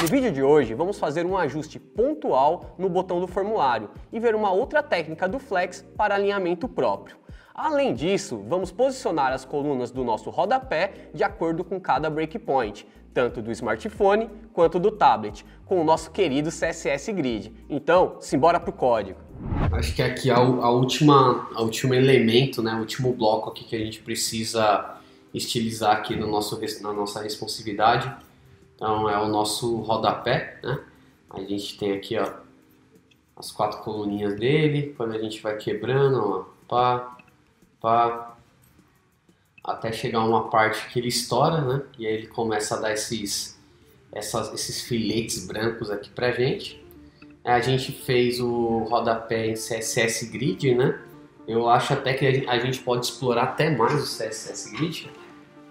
No vídeo de hoje, vamos fazer um ajuste pontual no botão do formulário e ver uma outra técnica do Flex para alinhamento próprio. Além disso, vamos posicionar as colunas do nosso rodapé de acordo com cada breakpoint, tanto do smartphone quanto do tablet, com o nosso querido CSS Grid. Então, simbora pro código. Acho que aqui é o último elemento, né, o último bloco aqui que a gente precisa estilizar aqui na nossa responsividade. Então é o nosso rodapé, né? A gente tem aqui, ó, as 4 coluninhas dele. Quando a gente vai quebrando, ó, pá, pá, até chegar uma parte que ele estoura, né? E aí ele começa a dar esses filetes brancos aqui pra gente. A gente fez o rodapé em CSS Grid, né? Eu acho até que a gente pode explorar até mais o CSS Grid.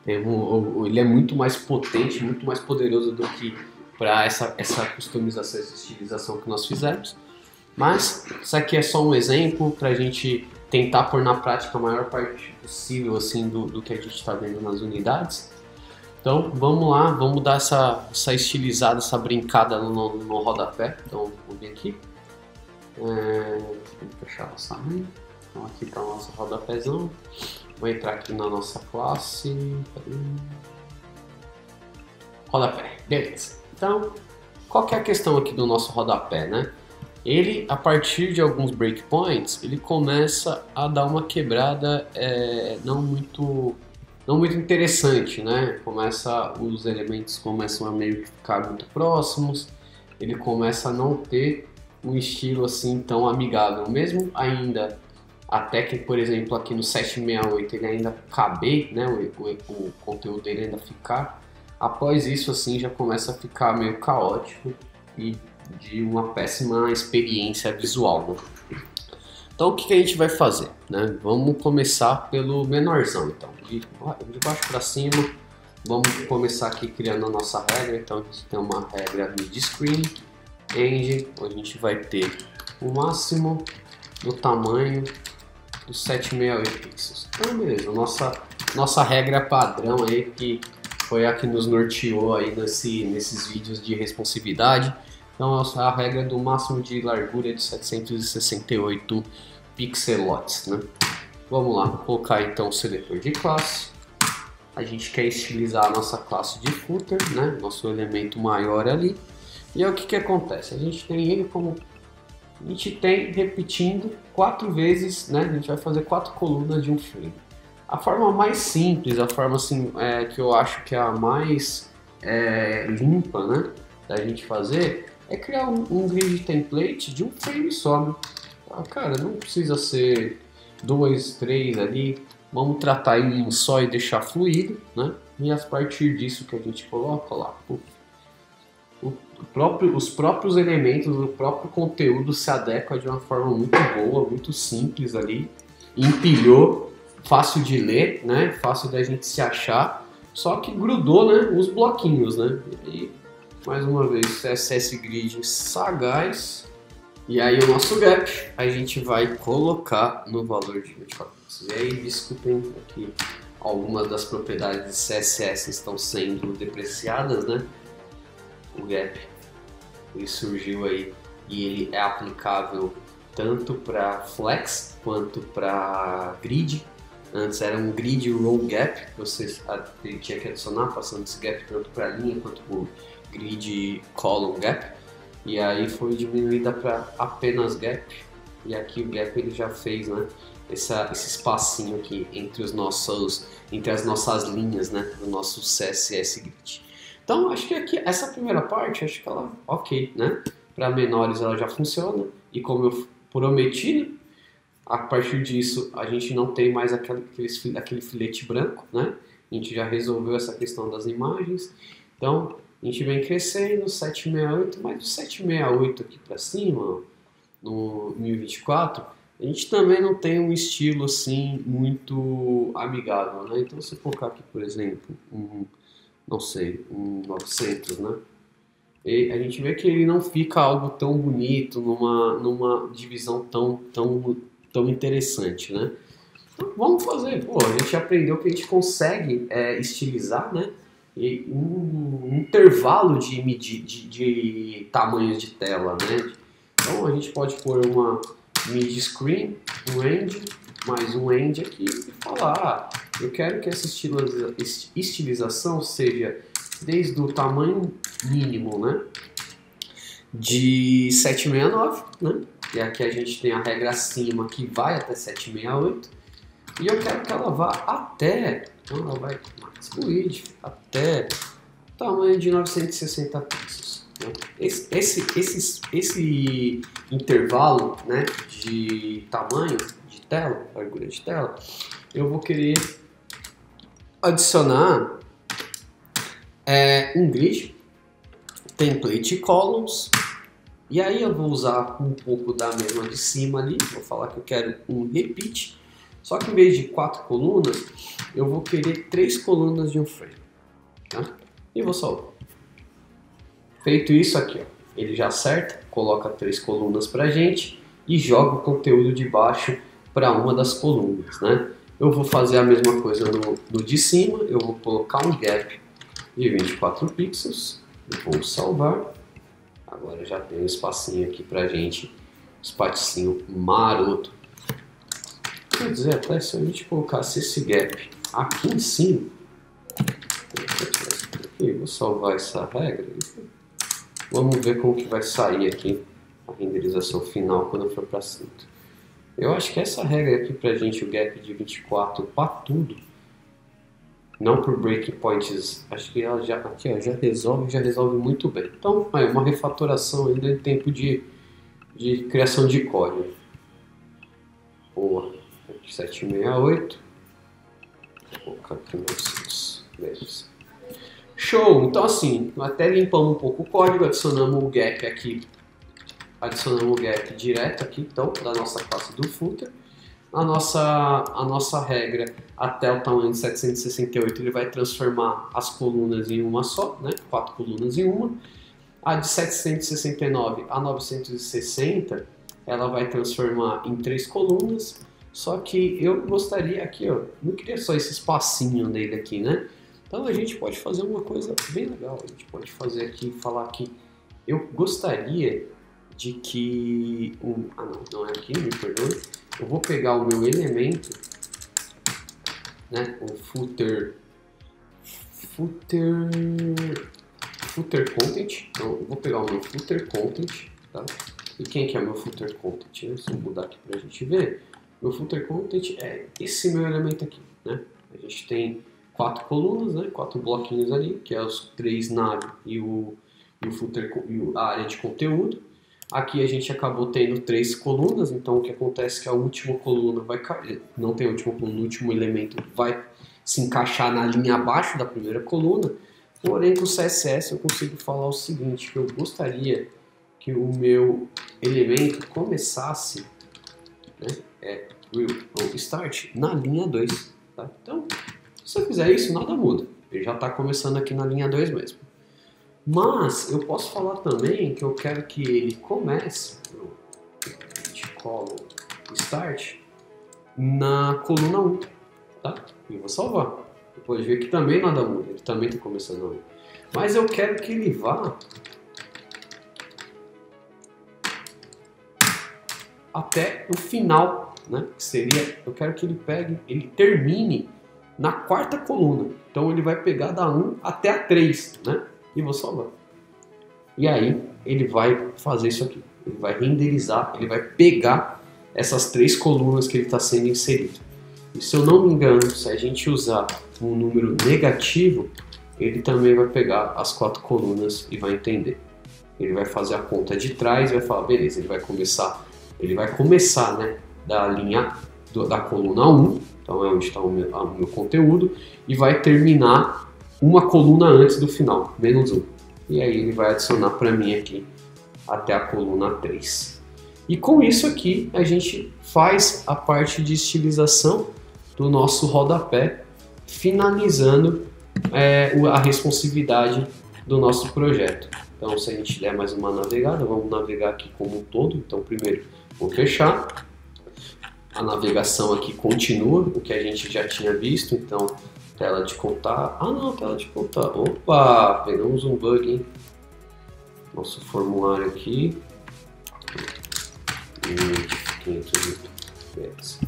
Ele é muito mais potente, muito mais poderoso do que para essa customização, essa estilização que nós fizemos. Mas isso aqui é só um exemplo para a gente tentar pôr na prática a maior parte possível assim, do que a gente está vendo nas unidades. Então vamos lá, vamos dar essa estilizada, essa brincada no rodapé. Então vou vir aqui, vou fechar nossa mãe. Então aqui está o nosso rodapézão. Vou entrar aqui na nossa classe. Rodapé, beleza. Então, qual que é a questão aqui do nosso rodapé, né? Ele, a partir de alguns breakpoints, ele começa a dar uma quebrada não muito interessante, né? Os elementos começam a meio que ficar muito próximos. Ele começa a não ter um estilo assim tão amigável, mesmo ainda. Até que, por exemplo, aqui no 768 ele ainda caber, né, o conteúdo dele ainda ficar. Após isso, assim, já começa a ficar meio caótico e de uma péssima experiência visual, né? Então, o que a gente vai fazer, né? Vamos começar pelo menorzão, então. De baixo para cima, vamos começar aqui criando a nossa regra. Então, a gente tem uma regra mid screen, engine, onde a gente vai ter o máximo do tamanho dos 768 pixels. Então beleza, nossa regra padrão aí, que foi a que nos norteou aí nesses vídeos de responsividade. Então a regra do máximo de largura de 768 pixelotes, né? Vamos lá, vou colocar então o seletor de classe. A gente quer estilizar a nossa classe de footer, né? Nosso elemento maior ali. E aí o que acontece? A gente tem ele como... A gente tem repetindo 4 vezes, né? A gente vai fazer 4 colunas de um frame. A forma mais simples, a forma assim, que eu acho que é a mais limpa, né, da gente fazer, é criar um grid template de um frame só, né? Cara, não precisa ser 2, 3 ali. Vamos tratar em um só e deixar fluido, né? E a partir disso que a gente coloca lá, os próprios elementos, o próprio conteúdo se adequa de uma forma muito boa, muito simples ali, empilhou, fácil de ler, né? Fácil da gente se achar, só que grudou, né, os bloquinhos, né? E mais uma vez, CSS Grid sagaz. E aí o nosso gap a gente vai colocar no valor de 24 pixels. E aí, desculpem aqui, algumas das propriedades de CSS estão sendo depreciadas, né? O gap, ele surgiu aí e ele é aplicável tanto para flex quanto para grid. Antes era um grid row gap, você tinha que adicionar, passando esse gap tanto para linha quanto para o grid column gap. E aí foi diminuída para apenas gap. E aqui o gap ele já fez, né, esse espacinho aqui entre as nossas linhas, né, do nosso CSS Grid. Então, acho que aqui, essa primeira parte, acho que ela ok, né? Para menores ela já funciona. E como eu prometi, né, a partir disso a gente não tem mais aquele filete branco, né? A gente já resolveu essa questão das imagens. Então, a gente vem crescendo, 768, mas do 768 aqui para cima, no 1024, a gente também não tem um estilo assim muito amigável, né? Então, se eu colocar aqui, por exemplo, não sei, um 900, né? E a gente vê que ele não fica algo tão bonito, numa divisão tão interessante, né? Então, vamos fazer, pô, a gente aprendeu que a gente consegue estilizar, né? um intervalo de tamanhos de tela, né? Então a gente pode pôr uma mid screen, um end, mais um end aqui e falar, eu quero que essa estilização seja desde o tamanho mínimo, né, de 769, né? E aqui a gente tem a regra acima que vai até 768. E eu quero que ela vá até, então ela vai max width, até o tamanho de 960 pixels. Né? Esse intervalo, né, de tamanho de tela, largura de tela, eu vou querer adicionar um grid, template columns, e aí eu vou usar um pouco da mesma de cima ali, vou falar que eu quero um repeat, só que em vez de 4 colunas, eu vou querer 3 colunas de um frame, tá? E vou salvar. Feito isso aqui, ó, ele já acerta, coloca 3 colunas pra gente e joga o conteúdo de baixo para uma das colunas, né? Eu vou fazer a mesma coisa no de cima, eu vou colocar um gap de 24 pixels, eu vou salvar. Agora já tem um espacinho aqui pra gente, um espacinho maroto. Quer dizer, até se a gente colocasse esse gap aqui em cima, vou salvar essa regra, vamos ver como que vai sair aqui a renderização final quando for para centro. Eu acho que essa regra aqui pra gente, o gap de 24 para tudo, não por breakpoints, acho que ela já, aqui, ó, já resolve muito bem. Então, é uma refatoração ainda em tempo de criação de código. Boa, aqui 768, vou colocar aqui 900, beleza. Show! Então assim, até limpamos um pouco o código, adicionamos o gap aqui, adicionamos o gap direto aqui, então, da nossa classe do footer. A nossa regra até o tamanho de 768 ele vai transformar as colunas em uma só, né? 4 colunas em uma. A de 769 a 960 ela vai transformar em 3 colunas. Só que eu gostaria aqui, ó, não queria só esse espacinho nele aqui, né? Então a gente pode fazer uma coisa bem legal. A gente pode fazer aqui, falar que eu gostaria de que não é aqui, me perdoe. Eu vou pegar o meu elemento, né, o footer content. Então eu vou pegar o meu footer content, tá? E quem que é o meu footer content? Né? Se eu mudar aqui pra gente ver, meu footer content é esse meu elemento aqui, né? A gente tem 4 colunas, né? 4 bloquinhos ali, que é os 3 nav e o footer e a área de conteúdo. Aqui a gente acabou tendo 3 colunas, então o que acontece é que a última coluna vai cair, não tem a última coluna, o último elemento vai se encaixar na linha abaixo da primeira coluna. Porém, com o CSS eu consigo falar o seguinte, que eu gostaria que o meu elemento começasse, né, start na linha 2. Tá? Então, se eu fizer isso, nada muda. Ele já está começando aqui na linha 2 mesmo. Mas eu posso falar também que eu quero que ele comece column start na coluna 1, tá? E vou salvar. Você pode ver que também nada muda, ele também está começando ali. Mas eu quero que ele vá até o final, né? Que seria, eu quero que ele termine na 4ª coluna. Então ele vai pegar da 1 até a 3, né? E vou salvar. E aí ele vai fazer isso aqui. Ele vai renderizar, ele vai pegar essas 3 colunas que ele está sendo inserido. E se eu não me engano, se a gente usar um número negativo, ele também vai pegar as 4 colunas e vai entender. Ele vai fazer a conta de trás e vai falar, beleza, ele vai começar, né, da linha da coluna 1, então é onde está o meu conteúdo, e vai terminar uma coluna antes do final, menos 1. E aí ele vai adicionar para mim aqui até a coluna 3. E com isso aqui a gente faz a parte de estilização do nosso rodapé, finalizando a responsividade do nosso projeto. Então se a gente der mais uma navegada, vamos navegar aqui como um todo. Então primeiro vou fechar. A navegação aqui continua, o que a gente já tinha visto, então Tela de contato. Ah não, tela de contato. Opa, pegamos um bug, hein? Nosso formulário aqui. 500.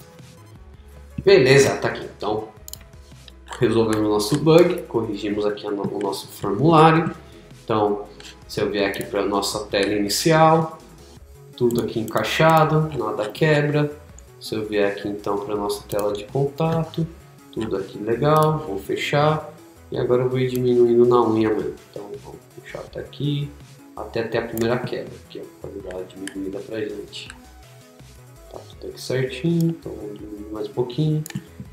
Beleza, tá aqui. Então, resolvemos o nosso bug, corrigimos aqui o nosso formulário. Então, se eu vier aqui para a nossa tela inicial, tudo aqui encaixado, nada quebra. Se eu vier aqui então para a nossa tela de contato, tudo aqui legal, vou fechar. E agora eu vou ir diminuindo na unha mesmo. Então, vamos puxar até aqui, até ter a primeira quebra, que é a qualidade diminuída pra gente. Tá tudo aqui certinho, então vamos diminuir mais um pouquinho.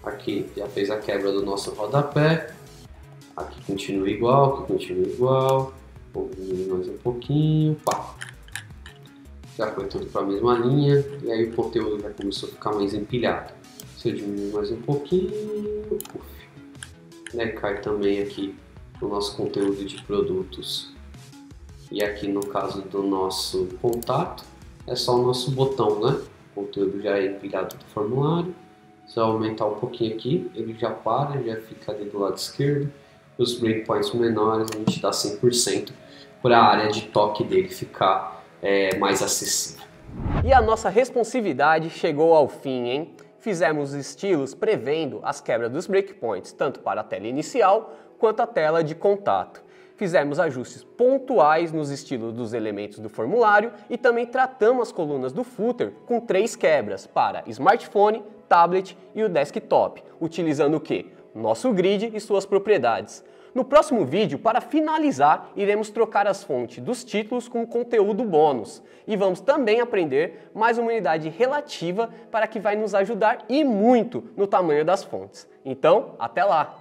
Aqui já fez a quebra do nosso rodapé. Aqui continua igual, aqui continua igual. Vou diminuir mais um pouquinho, pá. Já foi tudo para a mesma linha e aí o conteúdo já começou a ficar mais empilhado. Se eu diminuir mais um pouquinho, cai também aqui o nosso conteúdo de produtos. E aqui no caso do nosso contato, é só o nosso botão, né? O conteúdo já é empilhado do formulário. Se eu aumentar um pouquinho aqui, ele já para, já fica ali do lado esquerdo. Os breakpoints menores a gente dá 100% para a área de toque dele ficar mais acessível. E a nossa responsividade chegou ao fim, hein? Fizemos estilos prevendo as quebras dos breakpoints, tanto para a tela inicial quanto a tela de contato. Fizemos ajustes pontuais nos estilos dos elementos do formulário e também tratamos as colunas do footer com 3 quebras para smartphone, tablet e o desktop, utilizando o quê? Nosso grid e suas propriedades. No próximo vídeo, para finalizar, iremos trocar as fontes dos títulos com conteúdo bônus. E vamos também aprender mais uma unidade relativa para que vai nos ajudar e muito no tamanho das fontes. Então, até lá!